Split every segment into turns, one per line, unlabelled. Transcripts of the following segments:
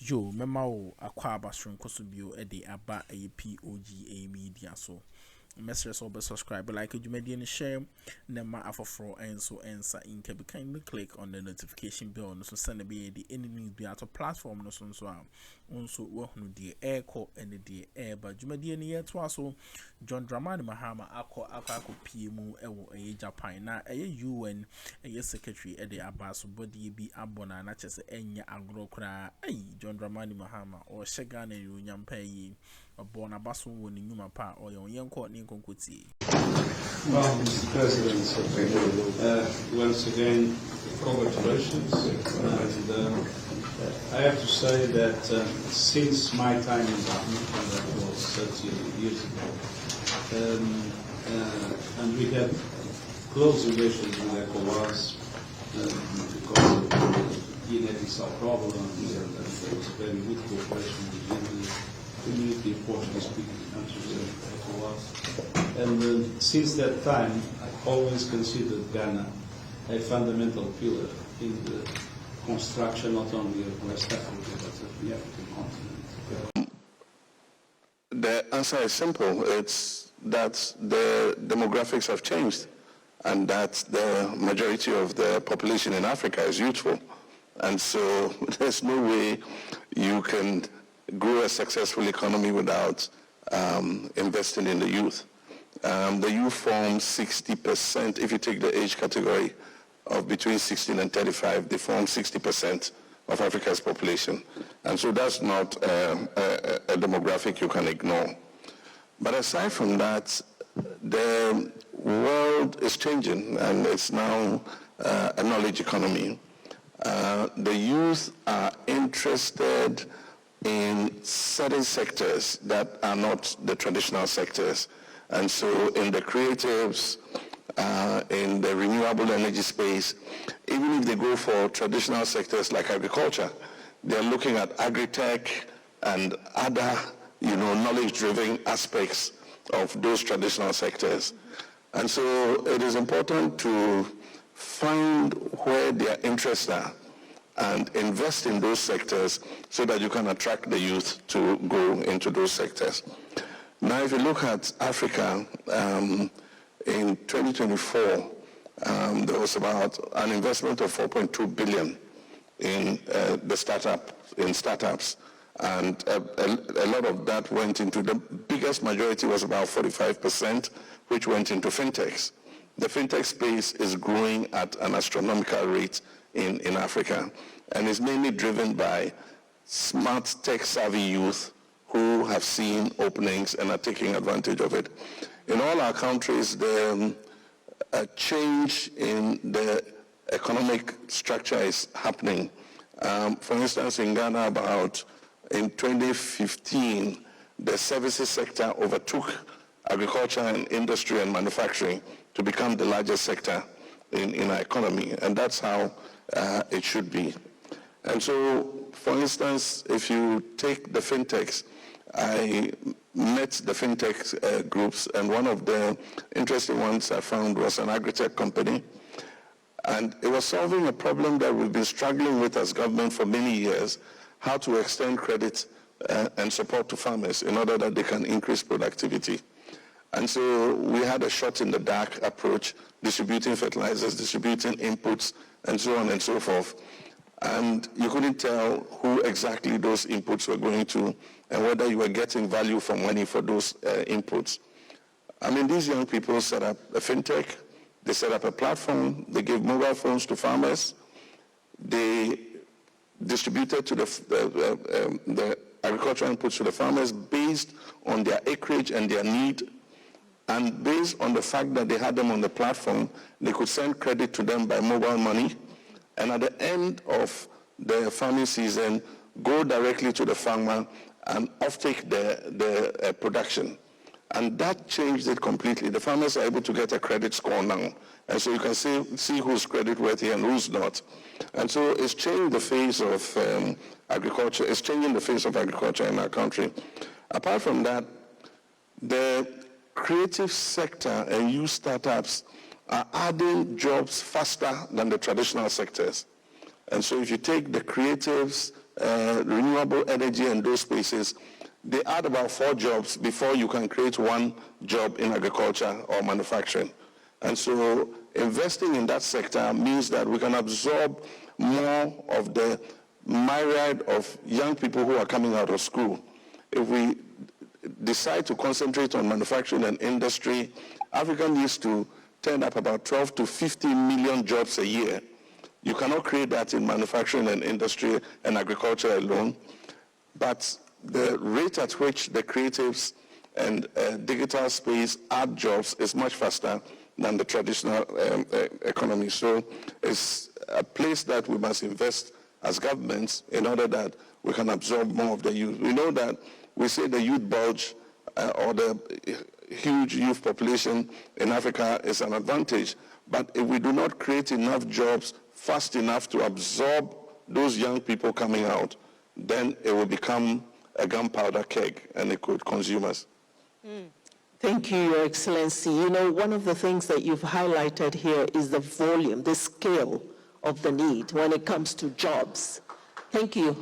Yo, memo akwa abasron kosubio e de aba a POG Media so. Message so be subscribe, like you media and share. Nema afofro and so answer in can kindly click on the notification bell. No so send be the any news be out of platform no so also wo no the air call and the air but you media ni yet so John Dramani Mahama akọ PM ewo Japan na UN secretary e de abaso body bi abona na chese enya agro kra John Dramani Mahama or Shega na yunyampa yi born abaso woni nyuma pa or yenko ni konkuti.
Well, Mr. President, once again, congratulations. And I have to say that since my time in government, and that was 30 years ago, and we had close relations with ECOWAS because of the Guinea-Bissau problem, and there was a very good cooperation between the community of Portuguese-speaking countries and ECOWAS. And since that time, I've always considered Ghana a fundamental pillar in the construction not only of West Africa but of the African continent.
The answer is simple. It's that the demographics have changed and that the majority of the population in Africa is youthful. And so there's no way you can grow a successful economy without investing in the youth. The youth form 60%, if you take the age category of between 16 and 35, they form 60% of Africa's population. And so that's not a demographic you can ignore. But aside from that, the world is changing and it's now a knowledge economy. The youth are interested in certain sectors that are not the traditional sectors. And so in the creatives, in the renewable energy space, even if they go for traditional sectors like agriculture, they're looking at agri-tech and other, knowledge-driven aspects of those traditional sectors. And so it is important to find where their interests are and invest in those sectors so that you can attract the youth to go into those sectors. Now, if you look at Africa, in 2024, there was about an investment of 4.2 billion in startups, and a lot of that went into the biggest majority was about 45%, which went into fintechs. The fintech space is growing at an astronomical rate in Africa, and is mainly driven by smart tech-savvy youth who have seen openings and are taking advantage of it. In all our countries, the change in the economic structure is happening. For instance, in Ghana, in 2015, the services sector overtook agriculture and industry and manufacturing to become the largest sector in our economy, and that's how it should be. And so, for instance, if you take the fintechs, I met the fintech groups, and one of the interesting ones I found was an agri-tech company, and it was solving a problem that we've been struggling with as government for many years, how to extend credit and support to farmers in order that they can increase productivity. And so we had a shot-in-the-dark approach, distributing fertilizers, distributing inputs, and so on and so forth. And you couldn't tell who exactly those inputs were going to and whether you were getting value for money for those inputs. I mean, these young people set up a fintech, they set up a platform, they gave mobile phones to farmers, they distributed to the agricultural inputs to the farmers based on their acreage and their need, and based on the fact that they had them on the platform, they could send credit to them by mobile money, and at the end of the farming season, go directly to the farmer and offtake the production. And that changed it completely. The farmers are able to get a credit score now. And so you can see who's credit worthy and who's not. And so it's changed the face of agriculture. It's changing the face of agriculture in our country. Apart from that, the creative sector and youth startups are adding jobs faster than the traditional sectors. And so if you take the creatives, renewable energy and those spaces, they add about 4 jobs before you can create 1 job in agriculture or manufacturing. And so investing in that sector means that we can absorb more of the myriad of young people who are coming out of school. If we decide to concentrate on manufacturing and industry, Africa needs to turn up about 12 to 15 million jobs a year. You cannot create that in manufacturing and industry and agriculture alone, but the rate at which the creatives and digital space add jobs is much faster than the traditional economy. So it's a place that we must invest as governments in order that we can absorb more of the youth. We know that we say the youth bulge or the huge youth population in Africa is an advantage, but if we do not create enough jobs fast enough to absorb those young people coming out, then it will become a gunpowder keg and it could consume us.
Thank you, Your Excellency. You know, one of the things that you've highlighted here is the volume, the scale of the need when it comes to jobs. Thank you.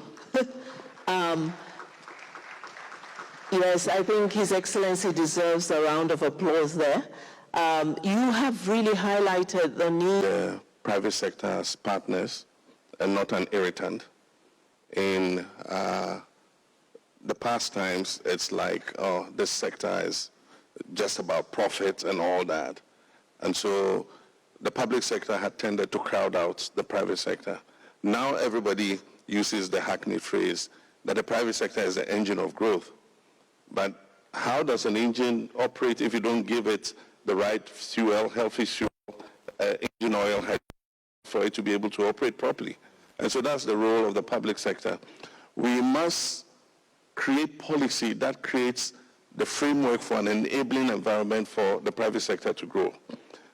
Yes, I think His Excellency deserves a round of applause there. You have really highlighted the need.
The private sector as partners and not an irritant. In the past times, it's like, oh, this sector is just about profit and all that. And so the public sector had tended to crowd out the private sector. Now everybody uses the hackneyed phrase that the private sector is the engine of growth. But how does an engine operate if you don't give it the right fuel, healthy fuel, engine oil, for it to be able to operate properly? And so that's the role of the public sector. We must create policy that creates the framework for an enabling environment for the private sector to grow.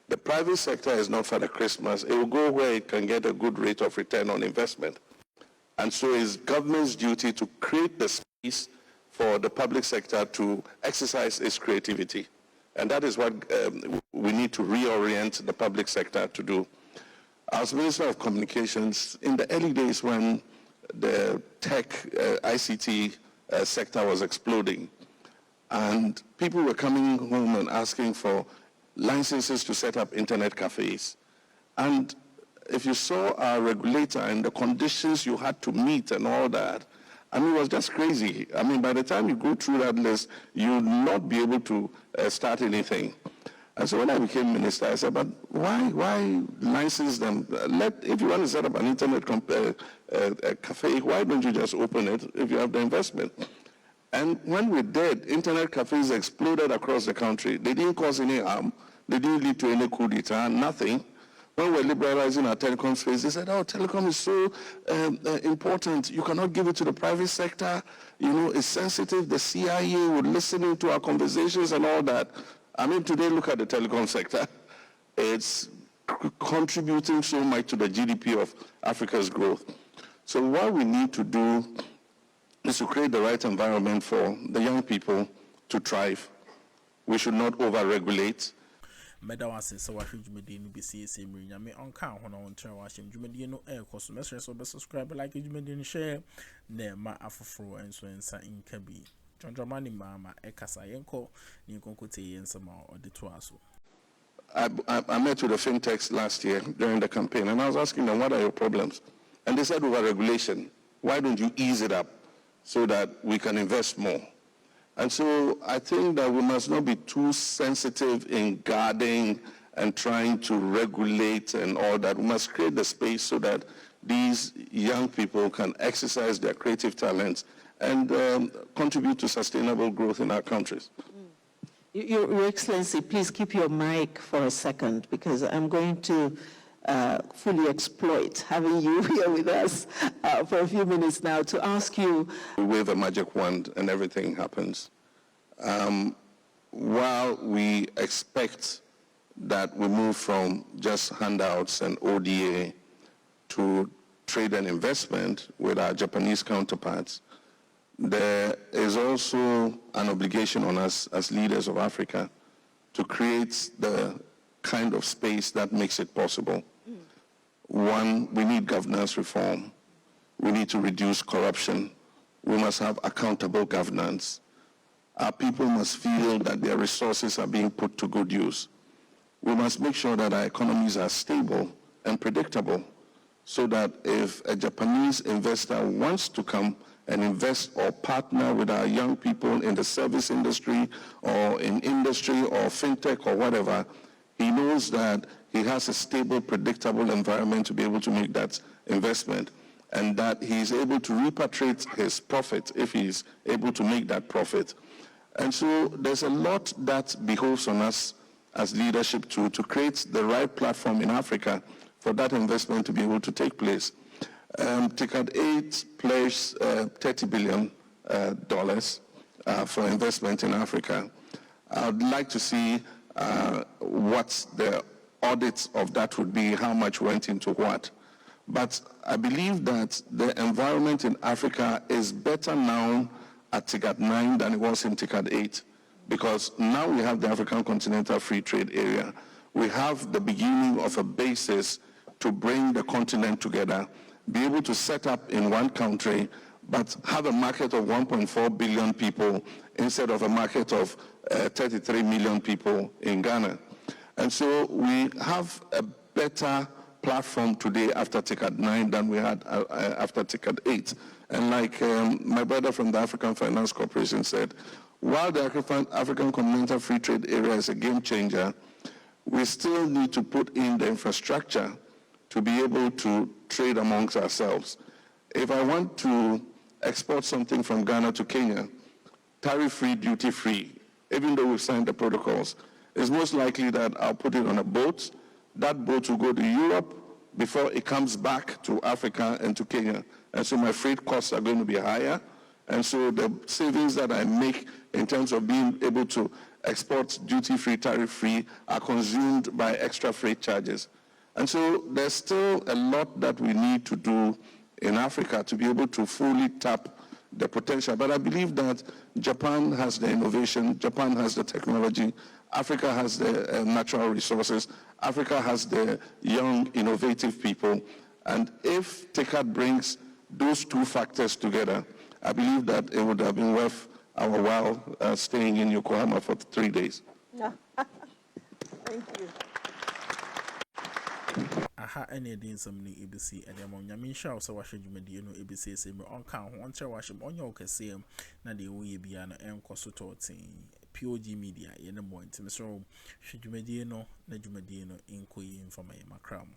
The private sector is not Father Christmas. It will go where it can get a good rate of return on investment. And so it's government's duty to create the space for the public sector to exercise its creativity. And that is what we need to reorient the public sector to do. As Minister of Communications, in the early days when the tech, ICT sector was exploding, and people were coming home and asking for licenses to set up internet cafes. And if you saw our regulator and the conditions you had to meet and all that, I mean, it was just crazy. I mean, by the time you go through that list, you'll not be able to start anything. And so when I became minister, I said, but why license them? If you want to set up an internet cafe, why don't you just open it if you have the investment? And when we did, internet cafes exploded across the country. They didn't cause any harm. They didn't lead to any coup d'etat, nothing. When we're liberalizing our telecom space, they said, oh, telecom is so important. You cannot give it to the private sector. You know, it's sensitive. The CIA would listen into our conversations and all that. I mean, today, look at the telecom sector. It's contributing so much to the GDP of Africa's growth. So what we need to do is to create the right environment for the young people to thrive. We should not over-regulate.
Medawase so wa hwedwumadi no besi ese mrinya me onka ho no ntre wa hyem dwumadi no koso mesre so be subscribe like dwumadi no share na ma afoforo enso ensa inka bi John Mama ekasa yenko ni konkote yensama odeto aso.
I met with the fintechs last year during the campaign, and I was asking them, what are your problems? And they said, over-regulation. Why don't you ease it up so that we can invest more? And so I think that we must not be too sensitive in guarding and trying to regulate and all that. We must create the space so that these young people can exercise their creative talents and contribute to sustainable growth in our countries.
Your Excellency, please keep your mic for a second, because I'm going to fully exploit having you here with us for a few minutes now to ask you.
We wave a magic wand and everything happens. While we expect that we move from just handouts and ODA to trade and investment with our Japanese counterparts, there is also an obligation on us as leaders of Africa to create the kind of space that makes it possible. One, we need governance reform. We need to reduce corruption. We must have accountable governance. Our people must feel that their resources are being put to good use. We must make sure that our economies are stable and predictable, so that if a Japanese investor wants to come and invest or partner with our young people in the service industry or in industry or fintech or whatever, he knows that he has a stable, predictable environment to be able to make that investment, and that he is able to repatriate his profit if he is able to make that profit. And so there's a lot that behoves on us as leadership to create the right platform in Africa for that investment to be able to take place. Teațeț pledged $30 billion for investment in Africa. I'd like to see what the audits of that would be, how much went into what. But I believe that the environment in Africa is better now at Teațeț 9 than it was in Teațeț 8, because now we have the African Continental Free Trade Area. We have the beginning of a basis to bring the continent together, be able to set up in one country, but have a market of 1.4 billion people instead of a market of 33 million people in Ghana. And so we have a better platform today after Teațeț 9 than we had after Teațeț 8. And like my brother from the African Finance Corporation said, while the African Continental Free Trade Area is a game changer, we still need to put in the infrastructure to be able to trade amongst ourselves. If I want to export something from Ghana to Kenya, tariff-free, duty-free, even though we've signed the protocols, it's most likely that I'll put it on a boat. That boat will go to Europe before it comes back to Africa and to Kenya. And so my freight costs are going to be higher. And so the savings that I make in terms of being able to export duty-free, tariff-free are consumed by extra freight charges. And so there's still a lot that we need to do in Africa to be able to fully tap the potential. But I believe that Japan has the innovation, Japan has the technology, Africa has the natural resources, Africa has the young, innovative people. And if Teațeț brings those two factors together, I believe that it would have been worth our while staying in Yokohama for 3 days.
Thank you.
Aha, any day somebody ABC and among Yamisha also washing you mediano ABC same on count one chair washing on your same na de we be an consulting POG Media in the morning. Mr. Should you mediano, na you mediano in Kui in for my macram.